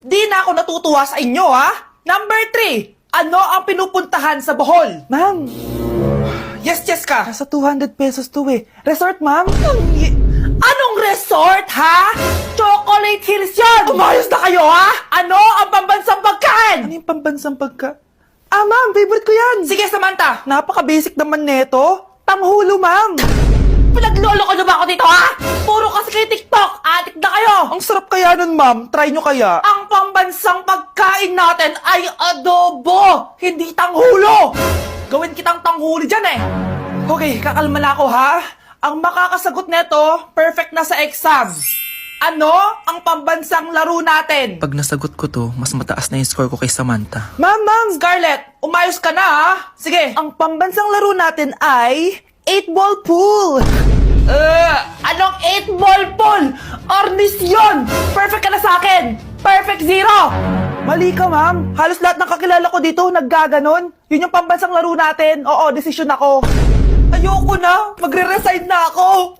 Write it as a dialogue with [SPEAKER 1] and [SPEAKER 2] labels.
[SPEAKER 1] Di na ako natutuwa sa inyo, ha? Number 3, ano ang pinupuntahan sa Bohol?
[SPEAKER 2] Ma'am,
[SPEAKER 1] Yes, Cheska.
[SPEAKER 2] nasa 200 pesos to eh. Resort, ma'am?
[SPEAKER 1] Anong resort, ha? Chocolate Hills yun! Umayos na kayo, ha? Ano ang pambansang pagkain?
[SPEAKER 2] Ano yung pambansang pagka... Ah, ma'am, favorite ko yan!
[SPEAKER 1] Sige, Samantha.
[SPEAKER 2] Napaka-basic naman neto. Tanghulo, ma'am!
[SPEAKER 1] Pinaglolo ko na ba ako dito, ha? Puro kasi kayo TikTok. Adik na kayo.
[SPEAKER 2] Ang sarap kaya nun, ma'am. Try nyo kaya.
[SPEAKER 1] Ang pambansang pagkain natin ay adobo, hindi tanghulo. Gawin kitang tanghuli dyan, eh. Okay, kakalma na ako, ha? Ang makakasagot neto, perfect na sa exam. Ano ang pambansang laro natin?
[SPEAKER 3] Pag nasagot ko to, mas mataas na yung score ko kay Samantha.
[SPEAKER 2] Ma'am!
[SPEAKER 1] Scarlett, umayos ka na, ha? Sige.
[SPEAKER 2] Ang pambansang laro natin ay... 8-ball pool!
[SPEAKER 1] Anong 8-ball pool? Ornis yun! Perfect ka na sa akin! Perfect 0!
[SPEAKER 2] Mali ka, ma'am. Halos lahat ng kakilala ko dito naggaganon. Yun yung pambansang laro natin. Oo, desisyon ako.
[SPEAKER 1] Ayoko na! Magre-resign na ako!